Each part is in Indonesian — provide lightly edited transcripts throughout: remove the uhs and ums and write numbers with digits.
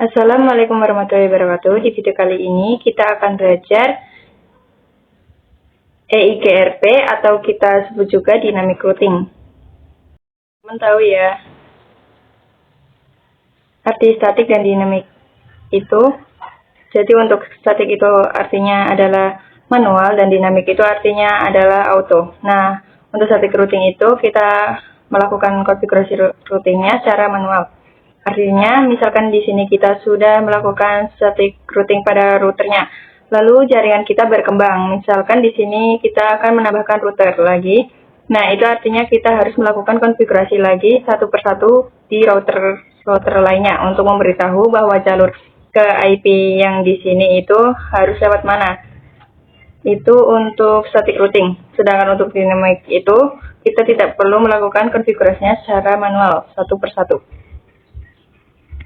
Assalamualaikum warahmatullahi wabarakatuh. Di video kali ini kita akan belajar EIGRP atau kita sebut juga dynamic routing. Teman tahu ya, arti statik dan dinamik itu. Jadi untuk statik itu artinya adalah manual dan dinamik itu artinya adalah auto. Nah, untuk static routing itu kita melakukan konfigurasi routingnya secara manual. Artinya, misalkan di sini kita sudah melakukan static routing pada routernya, lalu jaringan kita berkembang. Misalkan di sini kita akan menambahkan router lagi. Nah, itu artinya kita harus melakukan konfigurasi lagi satu persatu di router lainnya untuk memberitahu bahwa jalur ke IP yang di sini itu harus lewat mana. Itu untuk static routing. Sedangkan untuk dynamic itu kita tidak perlu melakukan konfigurasinya secara manual satu persatu.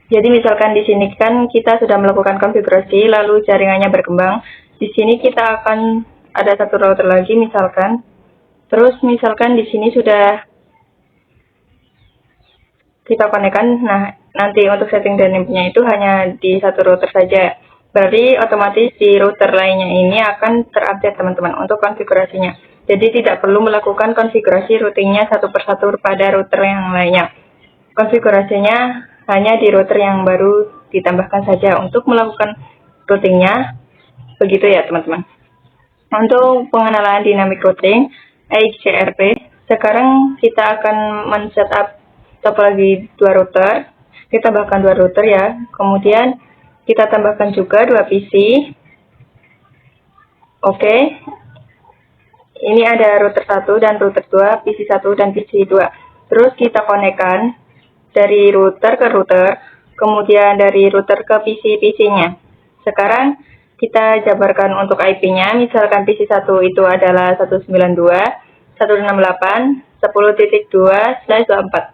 Jadi misalkan di sini kan kita sudah melakukan konfigurasi lalu jaringannya berkembang. Di sini kita akan ada satu router lagi misalkan. Terus misalkan di sini sudah kita konekkan. Nah, nanti untuk setting dynamicnya itu hanya di satu router saja. Berarti otomatis di router lainnya ini akan terupdate teman-teman untuk konfigurasinya. Jadi tidak perlu melakukan konfigurasi routingnya satu persatu pada router yang lainnya. Konfigurasinya hanya di router yang baru ditambahkan saja untuk melakukan routingnya. Begitu ya teman-teman. Untuk pengenalan dynamic routing EIGRP, sekarang kita akan men-setup topologi dua router. Kita tambahkan dua router ya. Kemudian kita tambahkan juga dua PC. Oke. Ini ada router 1 dan router 2, PC 1 dan PC 2. Terus kita konekkan dari router ke router, kemudian dari router ke PC-PC-nya. Sekarang kita jabarkan untuk IP-nya, misalkan PC1 itu adalah 192.168.10.2/24.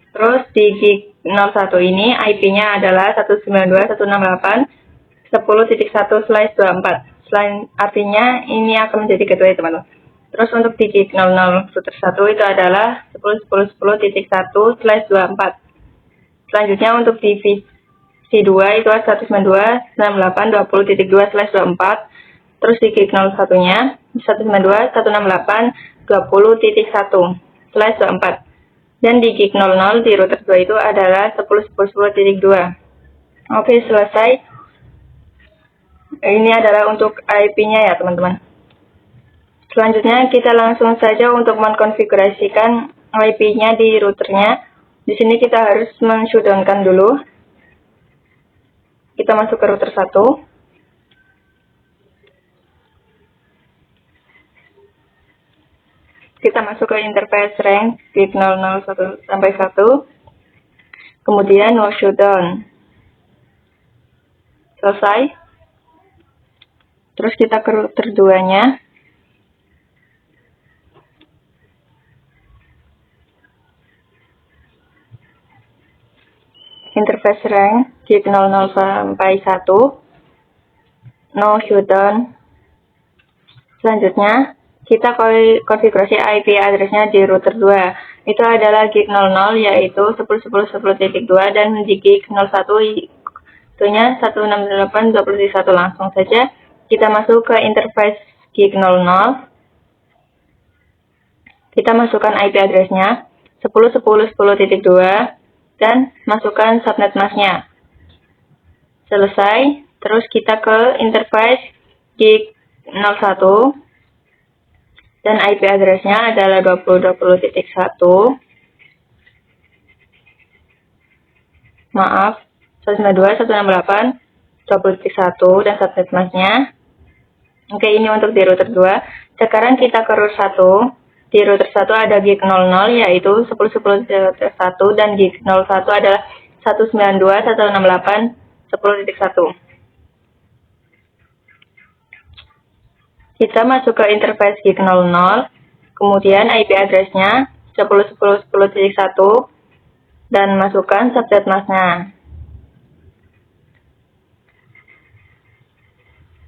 Terus di gig 01 ini IP-nya adalah 192.168.10.1/24. Artinya ini akan menjadi gateway teman-teman. Terus untuk di gig 00 router 1 itu adalah 10.10.10.1/24. Selanjutnya untuk di VC2 itu 192.168.20.2/24. Terus di gig 01-nya 192.168.20.1/24. Dan di gig 00 di router 2 itu adalah 10.10.10.2. Oke, selesai. Ini adalah untuk IP-nya ya teman-teman. Selanjutnya kita langsung saja untuk mengkonfigurasikan IP-nya di routernya. Di sini kita harus men-shutdown-kan dulu. Kita masuk ke router 1. Kita masuk ke interface range gig 001 sampai 1. Kemudian no shutdown. Selesai. Terus kita ke router 2-nya. Interface range gig 00 sampai 1. No shutdown. Selanjutnya kita konfigurasi IP address-nya di router 2. Itu adalah gig 00 yaitu 10.10.10.2 dan di gig 01 itunya 168.20.1. Langsung saja kita masuk ke interface gig 00. Kita masukkan IP address-nya 10.10.10.2 dan masukkan subnet mask-nya. Selesai. Terus kita ke interface gig 01 dan IP address-nya adalah 20.20.1. Maaf, 192.168.20.1 dan subnet mask-nya. Oke, ini untuk di router 2. Sekarang kita ke router 1. Di router 1 ada gig 00 yaitu 10.10.1 dan gig 01 adalah 192.168.10.1. Kita masuk ke interface gig 00, kemudian IP address-nya 10.10.10.1 dan masukkan subnet mask-nya.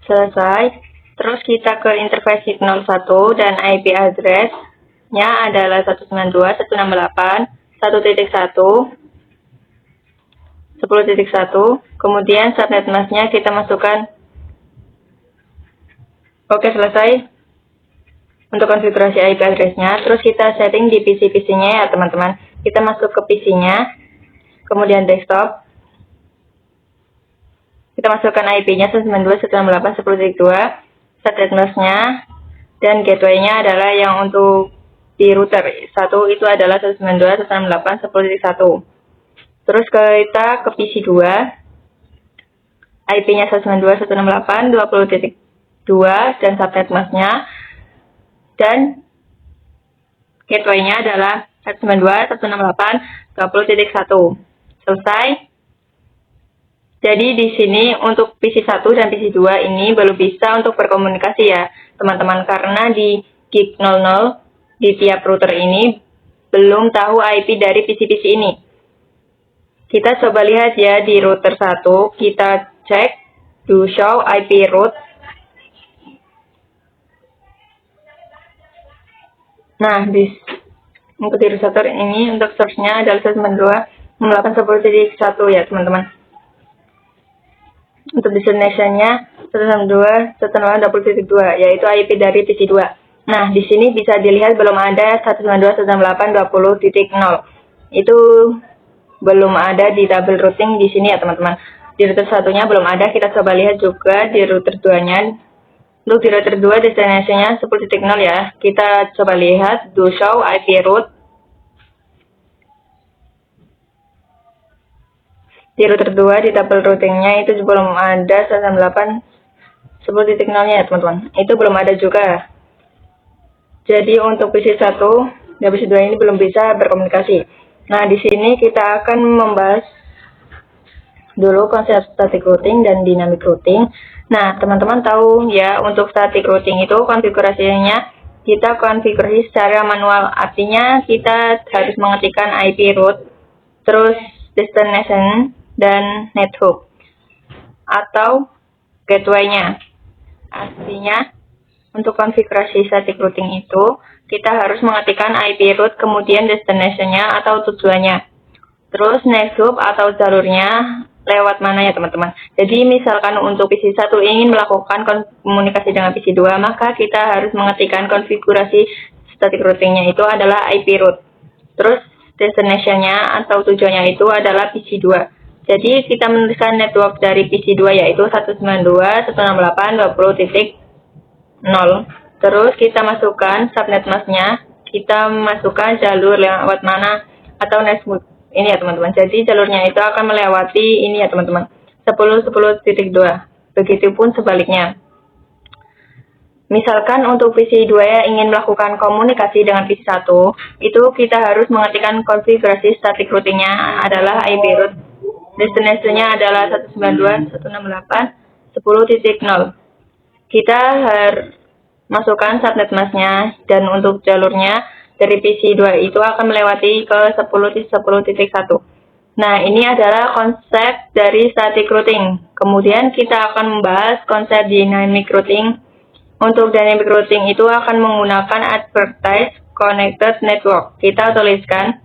Selesai. Terus kita ke interface gig 01 dan IP address-nya adalah 192.168.1.1. 10.1, kemudian subnet masknya kita masukkan. Oke, selesai untuk konfigurasi IP address-nya. Terus kita setting di PC-PC-nya ya teman-teman. Kita masuk ke PC-nya, kemudian desktop. Kita masukkan IP-nya 192.168.10.2, subnet mask-nya, dan gateway-nya adalah yang untuk di router. Satu itu adalah 192.168.10.1. Terus kita ke PC 2, IP-nya 192.168.20.2 dan subnet mask-nya, dan gateway-nya adalah 192.168.20.1. Selesai. Jadi di sini untuk PC 1 dan PC 2 ini belum bisa untuk berkomunikasi ya teman-teman, karena di gig 00 di tiap router ini belum tahu IP dari PC-PC ini. Kita coba lihat ya di router 1, kita cek do show IP route. Nah, untuk di router ini untuk source-nya adalah 192.168.10.1 ya teman-teman. Untuk destination-nya 192.168.20.2 yaitu IP dari PC 2. Nah, di sini bisa dilihat belum ada 192.168.20.0. Itu belum ada di tabel routing di sini ya teman-teman. Di router satunya belum ada, kita coba lihat juga di router 2-nya. Untuk di router 2 destination-nya 10.0 ya. Kita coba lihat do show IP route. Di router 2 di tabel routingnya itu belum ada 198.10.0 ya teman-teman. Itu belum ada juga. Jadi untuk PC 1 dan PC 2 ini belum bisa berkomunikasi. Nah, di sini kita akan membahas dulu konsep static routing dan dynamic routing. Nah, teman-teman tahu ya, untuk static routing itu konfigurasinya kita konfigurasi secara manual. Artinya kita harus mengetikkan IP route, terus destination, dan nethook atau gateway-nya. Artinya untuk konfigurasi static routing itu kita harus mengetikkan IP route, kemudian destination-nya atau tujuannya, terus nethook atau jalurnya lewat mana ya teman-teman. Jadi misalkan untuk PC 1 ingin melakukan komunikasi dengan PC 2, maka kita harus mengetikkan konfigurasi static routing-nya itu adalah IP route, terus destination-nya atau tujuannya itu adalah PC 2. Jadi kita menuliskan network dari PC 2 yaitu 192.168.20.0. Terus kita masukkan subnet mask-nya, kita masukkan jalur lewat mana atau network ini ya teman-teman. Jadi jalurnya itu akan melewati ini ya teman-teman, 10.10.2. Begitupun sebaliknya. Misalkan untuk PC 2 ingin melakukan komunikasi dengan PC 1, itu kita harus mengetikkan konfigurasi static routing-nya adalah IP route. Destination-nya adalah 192.168.10.0. Kita harus masukkan subnet mask-nya, dan untuk jalurnya dari PC 2 itu akan melewati ke 10.10.1. Nah, ini adalah konsep dari static routing. Kemudian kita akan membahas konsep dynamic routing. Untuk dynamic routing itu akan menggunakan advertise connected network. Kita tuliskan.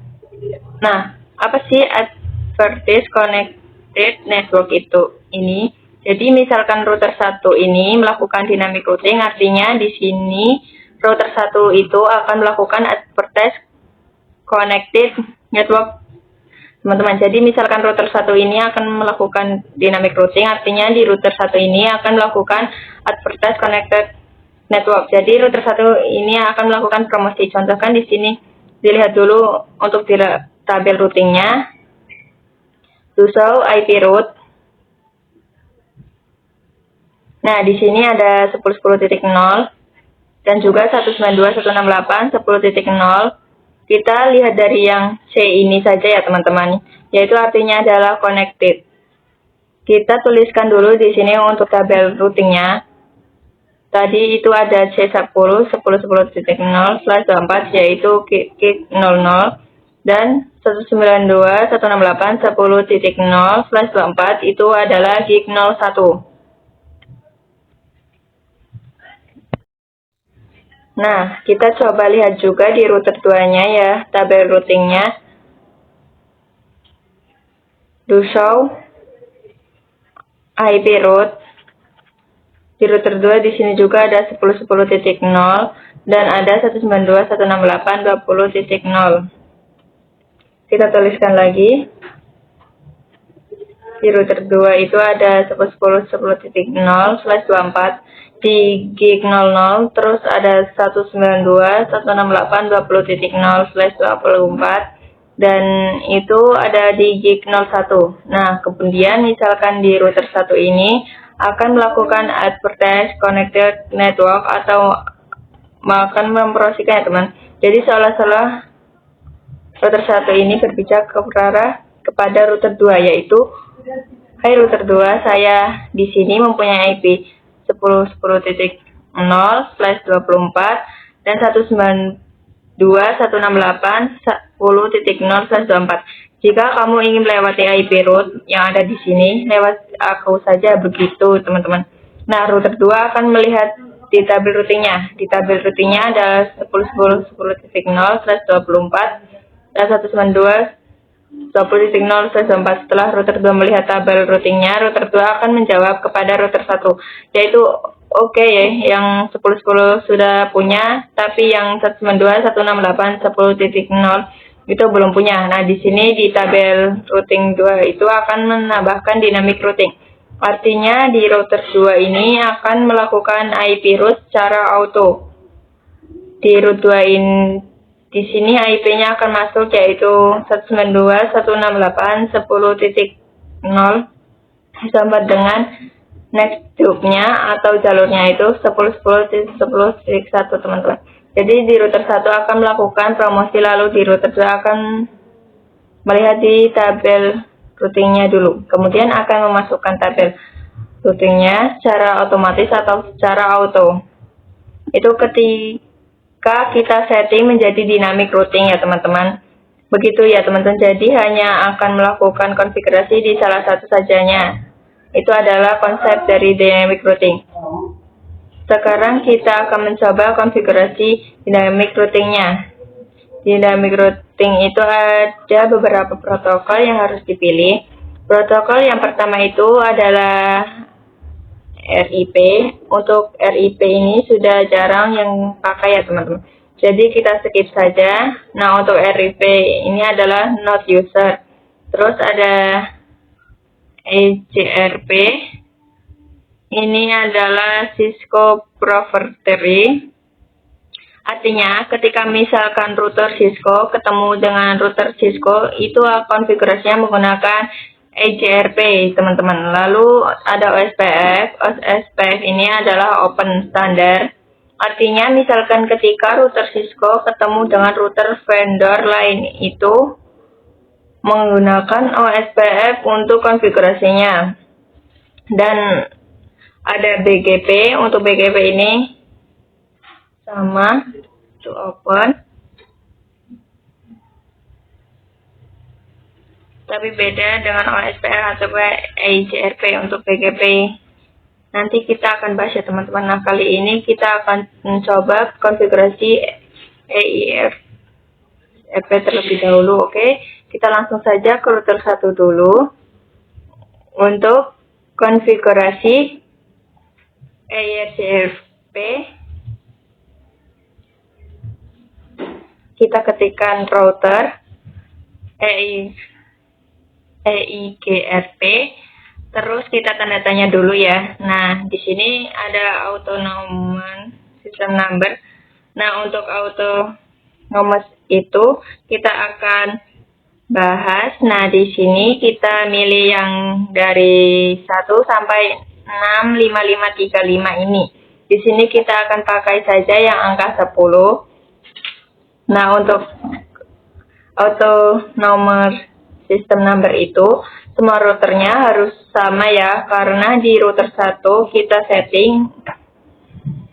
Nah, apa sih advertise connected network itu? Jadi misalkan router 1 ini melakukan dynamic routing, artinya di sini router 1 itu akan melakukan advertise connected network teman-teman. Jadi misalkan router 1 ini akan melakukan dynamic routing, artinya di router 1 ini akan melakukan advertise connected network. Jadi router 1 ini akan melakukan promosi. Contohkan di sini, dilihat dulu untuk di tabel routingnya. To show IP route. Nah, di sini ada 10.10.0 dan juga 192.168.10.0. Kita lihat dari yang C ini saja ya teman-teman, yaitu artinya adalah connected. Kita tuliskan dulu di sini untuk tabel routingnya. Tadi itu ada C10 10.10.0/24 yaitu gig 00, dan 192.168.10.0/24 itu adalah gig 01. Nah, kita coba lihat juga di router 2-nya ya, tabel routingnya. do show IP route. Di router 2 di sini juga ada 10.10.0 dan ada 192.168.20.0. Kita tuliskan lagi. Di router 2 itu ada 10.10.0/24 di gig 00, terus ada 192.168.20.0/24 dan itu ada di gig 01. Nah, kemudian misalkan di router 1 ini akan melakukan advertise connected network atau akan mempromosikan ya teman. Jadi seolah-olah router 1 ini berbicara kepada router 2, yaitu, hai router 2, saya di sini mempunyai IP 10.10.0/24 dan 192.168.10.0/24. Jika kamu ingin melewati IP route yang ada di sini, lewat aku saja, begitu teman-teman. Nah, router 2 akan melihat di tabel routingnya. Di tabel routingnya ada 10.10.0/24 dan 192.20.0/24. Setelah router 2 melihat tabel routingnya, router 2 akan menjawab kepada router 1, yaitu oke ya, yang 10.10 sudah punya, tapi yang 192.168.10.0 itu belum punya. Nah, di sini di tabel routing 2 itu akan menambahkan dynamic routing. Artinya di router 2 ini akan melakukan IP route secara auto. Di route 2 ini di sini IP-nya akan masuk, yaitu 192.168.10.0 sama dengan next hop-nya atau jalurnya itu 10.10.10.1 teman-teman. Jadi di router 1 akan melakukan promosi, lalu di router 2 akan melihat di tabel routingnya dulu. Kemudian akan memasukkan tabel routingnya secara otomatis atau secara auto. Itu ketika kita setting menjadi dynamic routing ya teman-teman. Begitu ya teman-teman, jadi hanya akan melakukan konfigurasi di salah satu sajanya. Itu adalah konsep dari dynamic routing. Sekarang kita akan mencoba konfigurasi dynamic routingnya. Dynamic routing itu ada beberapa protokol yang harus dipilih. Protokol yang pertama itu adalah RIP. Untuk RIP ini sudah jarang yang pakai ya teman-teman. Jadi kita skip saja. Nah, untuk RIP ini adalah not user. Terus ada EGRP. Ini adalah Cisco Proprietary. Artinya, ketika misalkan router Cisco ketemu dengan router Cisco, itu konfigurasinya menggunakan EGRP, teman-teman. Lalu ada OSPF. OSPF ini adalah open standard. Artinya, misalkan ketika router Cisco ketemu dengan router vendor lain, itu menggunakan OSPF untuk konfigurasinya. Dan ada BGP. Untuk BGP ini sama, to open, tapi beda dengan OSPF atau EGRP. Untuk BGP nanti kita akan bahas ya teman-teman. Nah, kali ini kita akan mencoba konfigurasi EIGRP terlebih dahulu. Oke, kita langsung saja ke router 1 dulu. Untuk konfigurasi EIGRP, kita ketikkan router EIGRP, terus kita tanda tanya dulu ya. Nah, di sini ada autonomous system number. Nah, untuk autonomous itu kita akan bahas. Nah, di sini kita milih yang dari 1 sampai 65535 ini. Di sini kita akan pakai saja yang angka 10. Nah, untuk autonomous system number itu semua routernya harus sama ya, karena di router 1 kita setting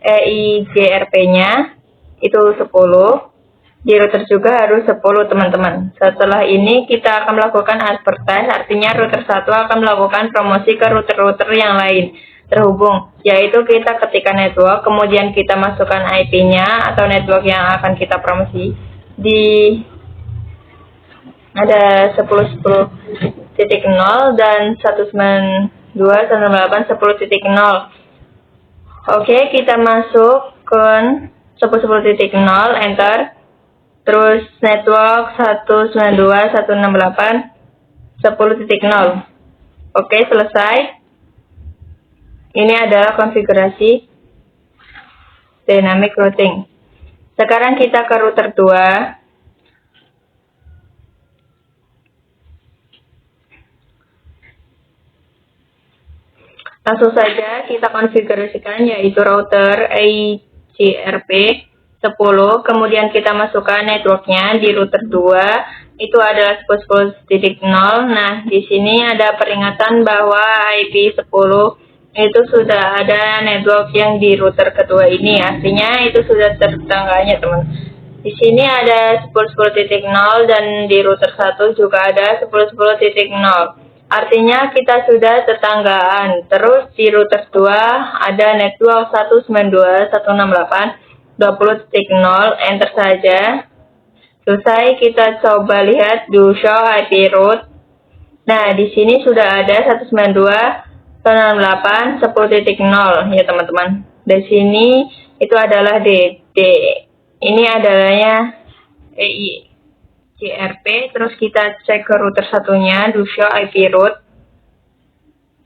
EIGRP-nya itu 10. Di router juga harus 10 teman-teman. Setelah ini kita akan melakukan advertise, artinya router 1 akan melakukan promosi ke router-router yang lain terhubung, yaitu kita ketikkan network, kemudian kita masukkan IP-nya atau network yang akan kita promosi. Di ada 10.10.0 dan 192.168.10.0. Oke, kita masukkan 10.10.0, enter. Terus network 192.168.10.0. Oke, selesai. Ini adalah konfigurasi dynamic routing. Sekarang kita ke router 2. Langsung saja kita konfigurasikan, yaitu router IGRP 10, kemudian kita masukkan networknya di router 2, itu adalah 10.10.0. Nah, di sini ada peringatan bahwa IP 10 itu sudah ada network yang di router kedua ini, artinya itu sudah tetangganya, teman. Di sini ada 10.10.0 dan di router 1 juga ada 10.10.0. Artinya kita sudah tetanggaan. Terus di router 2 ada network 192.168.20.0, enter saja. Selesai, kita coba lihat do show IP route. Nah, di sini sudah ada 192.168.10.0 ya, teman-teman. Di sini itu adalah DD. Ini adalahnya EIGRP. Terus kita cek ke router satunya, do show IP route.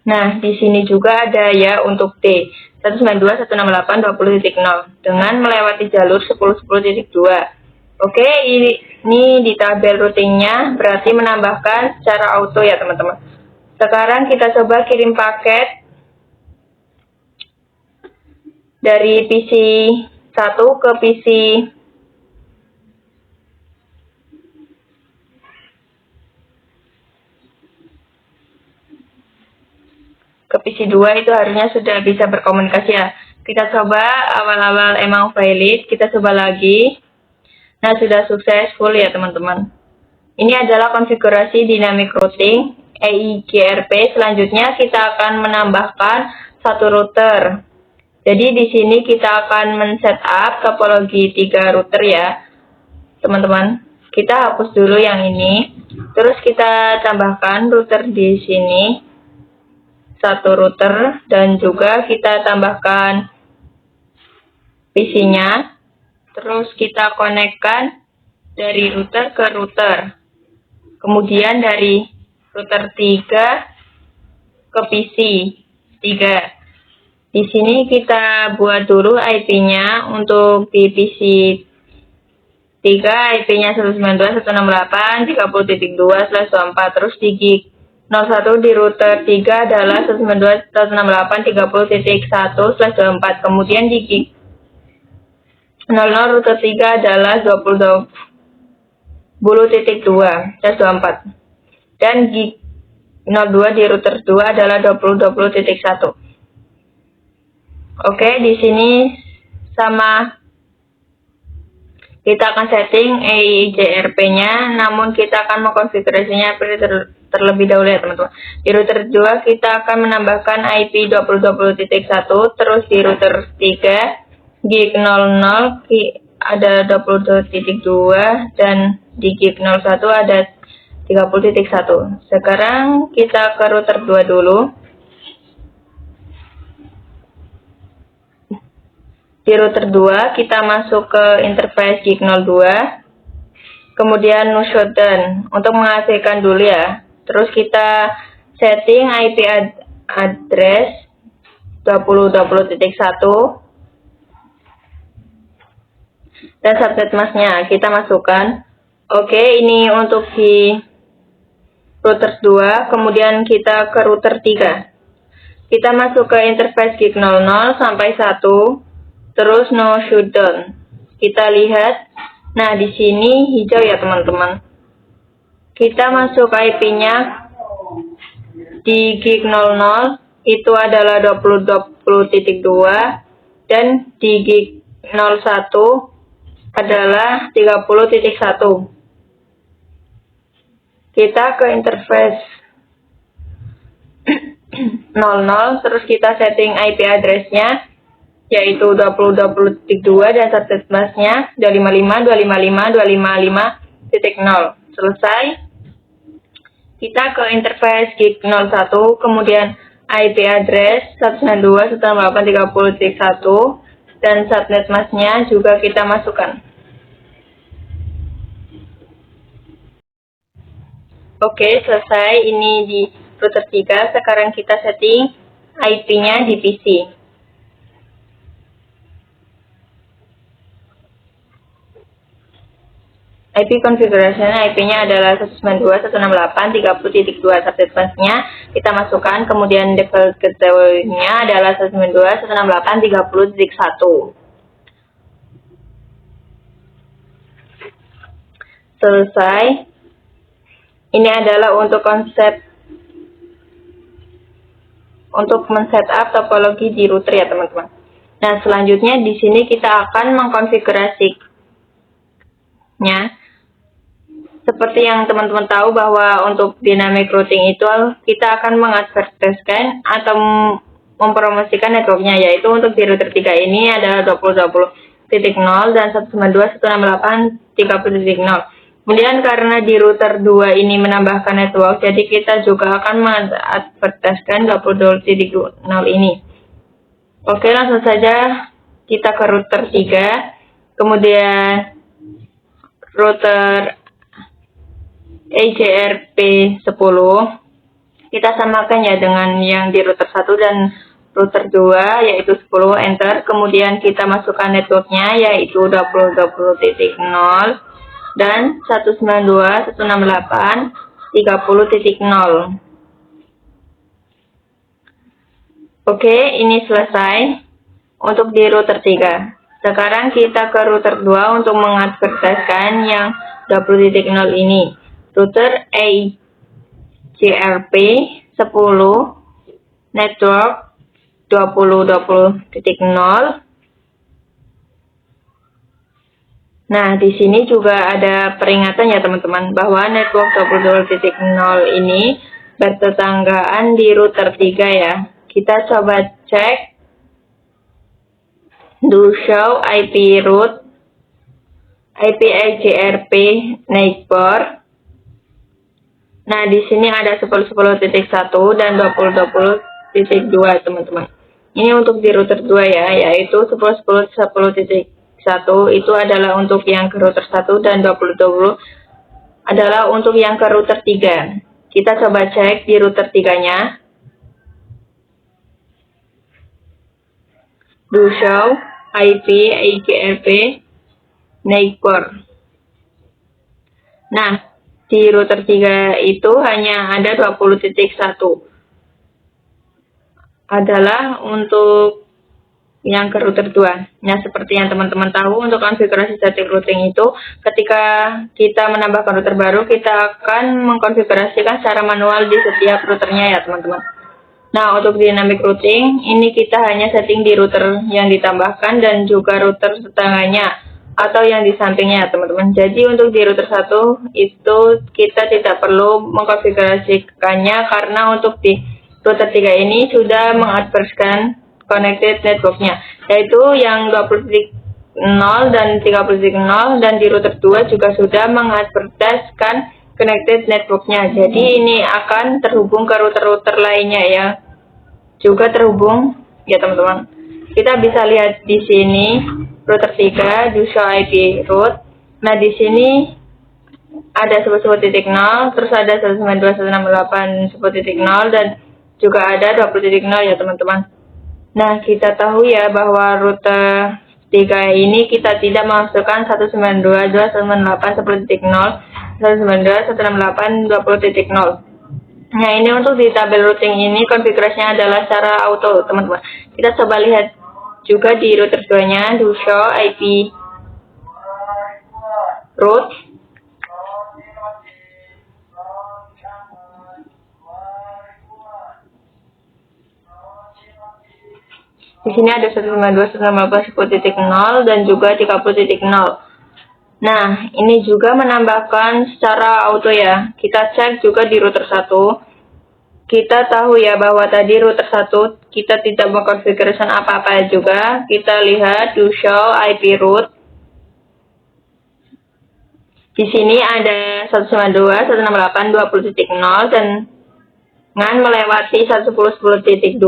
Nah, di sini juga ada ya untuk D 192.168.20.0 dengan melewati jalur 10.10.2. Oke, ini di tabel routingnya berarti menambahkan secara auto ya, teman-teman. Sekarang kita coba kirim paket dari PC 1 ke PC ke PC 2, itu harusnya sudah bisa berkomunikasi ya. Kita coba, awal-awal emang valid, kita coba lagi. Nah, sudah successful ya, teman-teman. Ini adalah konfigurasi dynamic routing EIGRP. Selanjutnya kita akan menambahkan satu router. Jadi di sini kita akan men-setup topologi 3 router ya, teman-teman. Kita hapus dulu yang ini. Terus kita tambahkan router di sini, satu router, dan juga kita tambahkan PC-nya. Terus kita konekkan dari router ke router. Kemudian dari router 3 ke PC 3. Di sini kita buat dulu IP-nya. Untuk di PC 3 IP-nya 192.168.30.2/24. Terus di gig 01 di router 3 adalah 192.168.30.1/24. Kemudian di gig 00 router 3 adalah 20.2/24. Dan gig 02 di router 2 adalah 20.20.1. Oke, di sini sama kita akan setting EIGRP-nya, namun kita akan mengkonfigurasinya terlebih dahulu ya, teman-teman. Di router 2 kita akan menambahkan IP 20.20.1, terus di router 3 gig 00 ada 20.2 dan di gig 01 ada 30.1. Sekarang kita ke router 2 dulu. Di router 2 kita masuk ke interface gig 02. Kemudian no shutdown untuk menghasilkan dulu ya. Terus kita setting IP address 20.20.1 dan subnet masknya kita masukkan. Oke, ini untuk di router 2. Kemudian kita ke router 3. Kita masuk ke interface gig 00 sampai 1. Terus no shutdown. Kita lihat. Nah, di sini hijau ya, teman-teman. Kita masuk IP-nya di gig 00 itu adalah 20.20.2 dan di gig 01 adalah 30.1. Kita ke interface 00, terus kita setting IP address-nya yaitu 20.20.2 dan subnet masknya 255.255.255.0. Selesai. kita ke interface gig 01, kemudian IP address 192.168.30.1 dan subnet masknya juga kita masukkan. Oke, selesai. Ini di router 3. Sekarang kita setting IP-nya di PC. IP configuration IP-nya adalah 192.168.30.2. Subnet masknya kita masukkan, kemudian default gateway-nya adalah 192.168.30.1. Selesai. Ini adalah untuk men-setup topologi di router ya teman-teman. Nah, selanjutnya di sini kita akan mengkonfigurasinya. Seperti yang teman-teman tahu bahwa untuk dynamic routing itu kita akan mengadvertiskan atau mempromosikan networknya, yaitu untuk di router 3 ini adalah 20.20.0 dan 192.168.30.0. Kemudian karena di router 2 ini menambahkan network, jadi kita juga akan mengadvertiskan 20.0 ini. Oke, langsung saja kita ke router 3, kemudian router EJRP 10 kita samakan ya dengan yang di router 1 dan router 2, yaitu 10, enter. Kemudian kita masukkan networknya, yaitu 20.20.0 dan 192.168.30.0. Oke, ini selesai untuk di router 3. Sekarang kita ke router 2 untuk mengadvertiskan yang 20.0 ini. Router EJRP 10 network 20.20.0. Nah, di sini juga ada peringatan ya teman-teman bahwa network 20.20.0 ini bertetanggaan di router 3 ya. Kita coba cek do show IP route IP EJRP neighbor. Nah, di sini ada 10.10.1 dan 20.20.2 teman-teman. Ini untuk di router 2 ya, yaitu 10.10.10.1 itu adalah untuk yang ke router 1 dan 20.20 adalah untuk yang ke router 3. Kita coba cek di router 3-nya. Do show IP EJRP neighbor. Nah, di router 3 itu hanya ada 20.1 adalah untuk yang ke router 2. Nah, seperti yang teman-teman tahu, untuk konfigurasi static routing itu ketika kita menambahkan router baru, kita akan mengkonfigurasikan secara manual di setiap routernya ya teman-teman. Nah, untuk dynamic routing ini kita hanya setting di router yang ditambahkan dan juga router tetangganya atau yang di sampingnya teman-teman. Jadi untuk di router 1 itu kita tidak perlu mengkonfigurasikannya karena untuk di router 3 ini sudah mengadvertiskan connected networknya, yaitu yang 20.0 dan 30.0, dan di router 2 juga sudah mengadvertiskan connected networknya. Jadi ini akan terhubung ke router-router lainnya ya, juga terhubung ya teman-teman. Kita bisa lihat di sini router 3 do show IP route. Nah, di sini ada 10.10.0, terus ada 192.168.10.0 dan juga ada 20.0 ya teman-teman. Nah, kita tahu ya bahwa router 3 ini kita tidak memasukkan 192.168.10.0, 192.168.20.0. Nah, ini untuk di tabel routing ini konfigurasinya adalah secara auto teman-teman. Kita coba lihat juga di router 2-nya do show IP route. Di sini ada 192.168.10.0 dan juga 30.0. Nah, ini juga menambahkan secara auto ya. Kita cek juga di router 1. Kita tahu ya bahwa tadi router 1 kita tidak mengkonfigurasikan apa-apa juga. Kita lihat do show IP route. Di sini ada 192.168.20.0 dan dengan melewati 110.10.2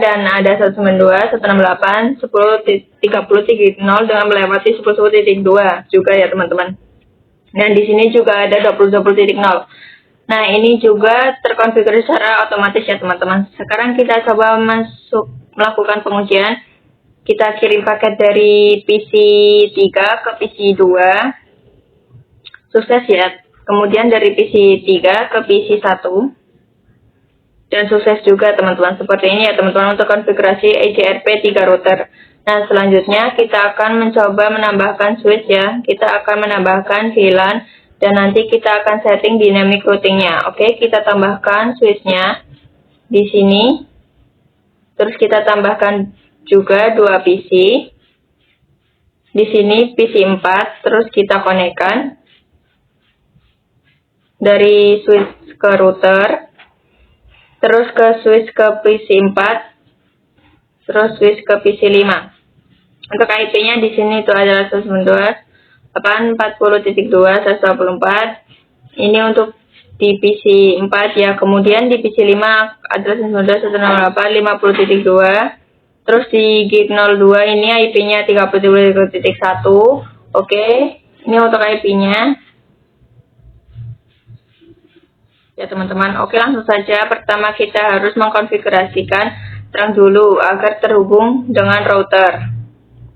dan ada 192.168.10.30.0 dengan melewati 10.10.2 juga ya teman-teman. Dan di sini juga ada 20.20.0. Nah, ini juga terkonfigurasi secara otomatis ya teman-teman. Sekarang kita coba melakukan pengujian. Kita kirim paket dari PC 3 ke PC 2. Sukses ya. Kemudian dari PC 3 ke PC 1. Dan sukses juga teman-teman. Seperti ini ya teman-teman untuk konfigurasi EJRP 3 router. Nah, selanjutnya kita akan mencoba menambahkan switch ya. Kita akan menambahkan VLAN dan nanti kita akan setting dynamic routingnya. Oke, kita tambahkan switchnya di sini. Terus kita tambahkan juga 2 PC. Di sini PC 4, terus kita konekkan dari switch ke router. Terus ke switch ke PC 4, terus switch ke PC 5. Untuk IP-nya di sini itu adalah 192.840.2.124. Ini untuk di PC 4 ya. Kemudian di PC 5 adalah 192.168.50.2. Terus di gig 02 ini IP-nya 33.1. Oke, ini untuk IP-nya. Ya teman-teman, oke langsung saja. Pertama kita harus mengkonfigurasikan terang dulu agar terhubung dengan router.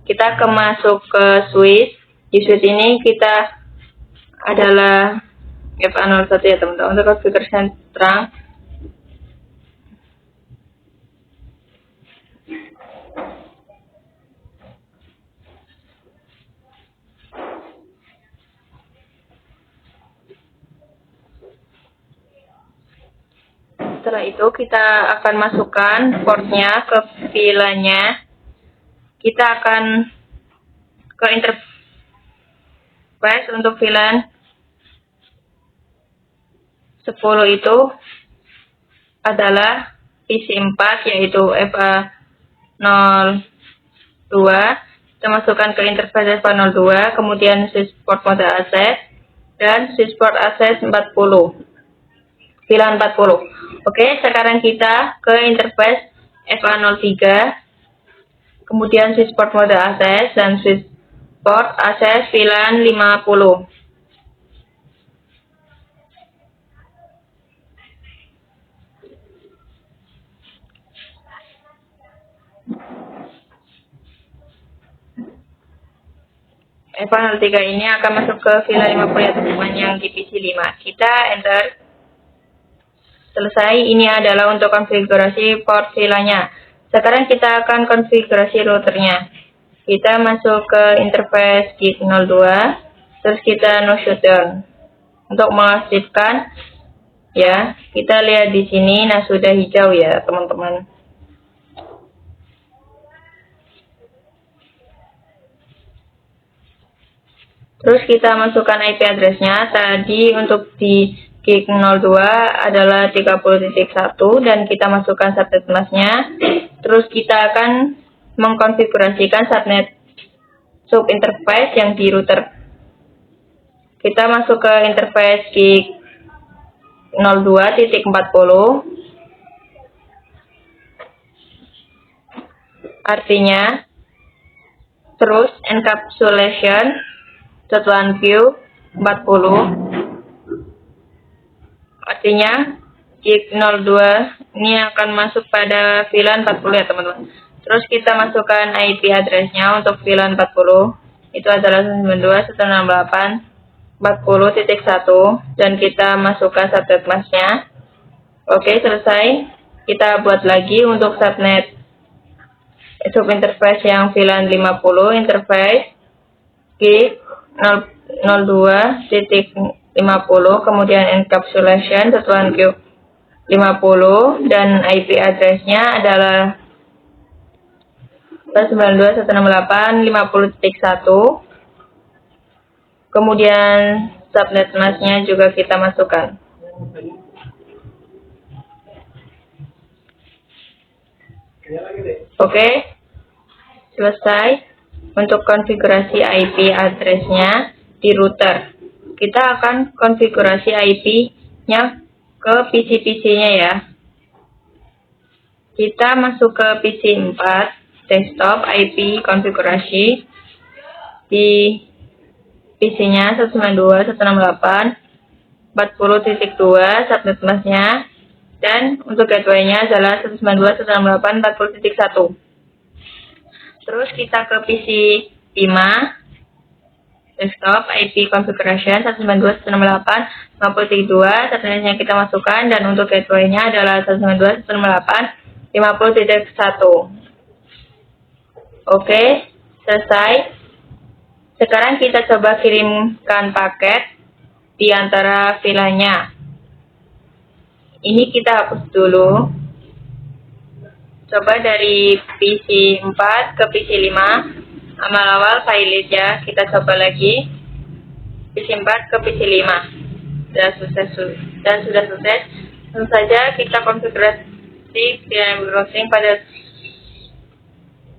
Kita masuk ke switch. Di switch ini kita adalah FA01 ya teman-teman. Untuk konfigurasi terang. Setelah itu kita akan masukkan portnya ke VLAN-nya. Kita akan ke interface untuk VLAN 10 itu adalah PC 4 yaitu FA02. Kita masukkan ke interface FA02, kemudian switchport mode access dan switchport access 40. VLAN 40. Oke, sekarang kita ke interface FA03, kemudian switchport mode access dan switchport access VLAN 50. FA03 ini akan masuk ke VLAN 50 ya teman-teman yang di PC 5. Kita enter. Selesai, ini adalah untuk konfigurasi port VLAN-nya. Sekarang kita akan konfigurasi routernya. Kita masuk ke interface gig 02, terus kita no shutdown. Untuk mengaktifkan, ya, kita lihat di sini, nah sudah hijau ya teman-teman. Terus kita masukkan IP address-nya. Tadi untuk di gig 02 adalah 30.1 dan kita masukkan subnet mask-nya. Terus kita akan mengkonfigurasikan subnet sub interface yang di router. Kita masuk ke interface gig 02.40. Artinya terus encapsulation .1q 40. Artinya gig 02 ini akan masuk pada VLAN 40 ya teman-teman. Terus kita masukkan IP address-nya untuk VLAN 40. Itu adalah 192.168.40.1 dan kita masukkan subnet mask-nya. Oke, selesai. Kita buat lagi untuk subnet sub interface yang VLAN 50 interface gig 02.50 kemudian encapsulation .1q 50 dan IP address-nya adalah 192.168.50.1. Kemudian subnet mask-nya juga kita masukkan. Oke, selesai untuk konfigurasi IP address-nya di router. kita akan konfigurasi IP-nya ke PC-PC-nya ya. Kita masuk ke PC 4, desktop, IP, konfigurasi. Di PC-nya 192.168.40.2 subnet masknya, dan untuk gateway-nya adalah 192.168.40.1. Terus kita ke PC 5, desktop, IP configuration 192.168.50.2, subnetnya kita masukkan, dan untuk gateway-nya adalah 192.168.50.1. Oke, selesai. Sekarang kita coba kirimkan paket di antara filenya. Ini kita hapus dulu. Coba dari PC 4 ke PC 5. Awal-awal file ya, kita coba lagi. PC 4 ke PC 5. Sudah sukses. Tentu saja kita konfigurasi VLAN browsing pada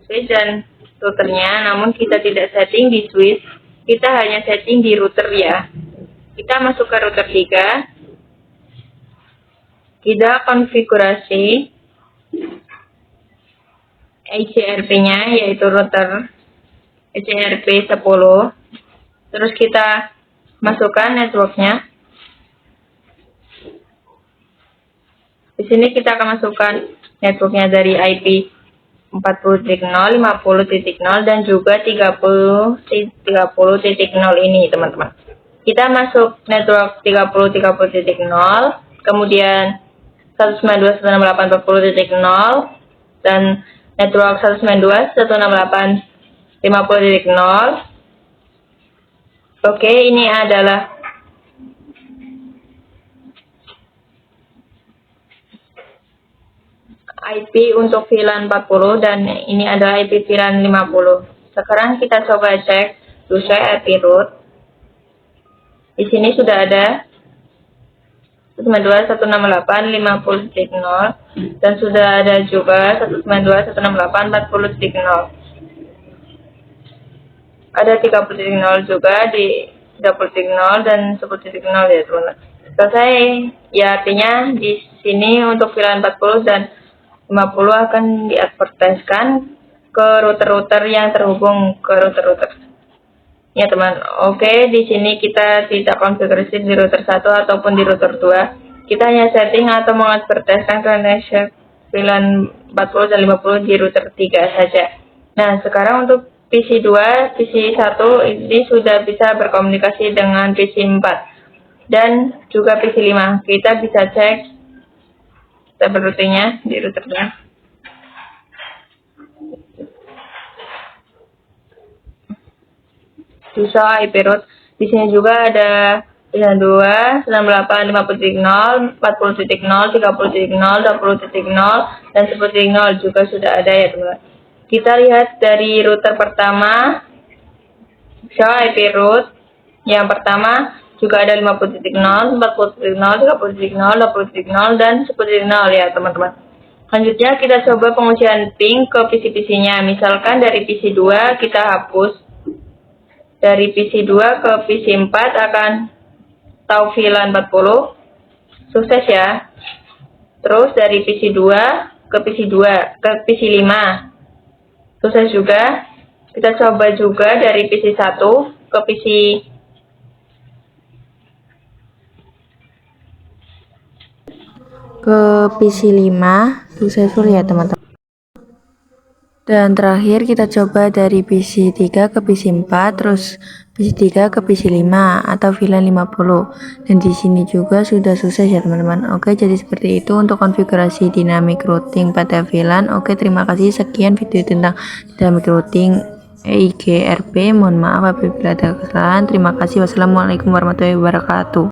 switch dan routernya, namun kita tidak setting di switch, kita hanya setting di router ya. Kita masuk ke router 3, kita konfigurasi ECRP-nya, yaitu router ECRP 10. Terus kita masukkan networknya. Di sini kita akan masukkan networknya dari IP 40.0, 50.0, dan juga 30.0 ini teman-teman. Kita masuk network 30.0, kemudian 192.168.40.0, dan network 192.168.50.0. Oke, ini adalah IP untuk VLAN 40 dan ini adalah IP VLAN 50. Sekarang kita coba cek user IP root. Di sini sudah ada 192.168.50.0 dan sudah ada juga 192.168.40.0. Ada 30.0 juga di 30.0 dan 10.0 ya teman-teman. Selesai ya, artinya di sini untuk VLAN 40 dan 50 akan diadvertiskan ke router-router yang terhubung ke router-router. Ya teman, oke, di sini kita tidak konfigurasi di router 1 ataupun di router 2. Kita hanya setting atau mengadvertiskan connection VLAN 40 dan 50 di router 3 saja. Nah, sekarang untuk PC 2, PC 1 ini sudah bisa berkomunikasi dengan PC 4 dan juga PC 5. Kita bisa cek routingnya di routernya. Bisa IP root. Di sini juga ada 2, 98, 50.0, 40.0, 30.0, 20.0, dan 10.0 juga sudah ada ya teman-teman. Kita lihat dari router pertama, show IP root yang pertama juga ada 50.0, 40.0, 30.0, 20.0 dan 10.0 ya teman-teman. Selanjutnya kita coba pengujian ping ke PC-PC-nya. Misalkan dari PC 2 kita hapus. Dari PC 2 ke PC 4 akan tahu VLAN 40. Sukses ya. Terus dari PC 2 ke PC 5. Sukses juga. Kita coba juga dari PC 1 ke PC ke PC 5 successful ya teman-teman. Dan terakhir kita coba dari PC 3 ke PC 4, terus PC 3 ke PC 5 atau VLAN 50. Dan di sini juga sudah sukses ya teman-teman. Oke, jadi seperti itu untuk konfigurasi dynamic routing pada VLAN. Oke, terima kasih, sekian video tentang dynamic routing EIGRP. Mohon maaf apabila ada kesalahan. Terima kasih. Wassalamualaikum warahmatullahi wabarakatuh.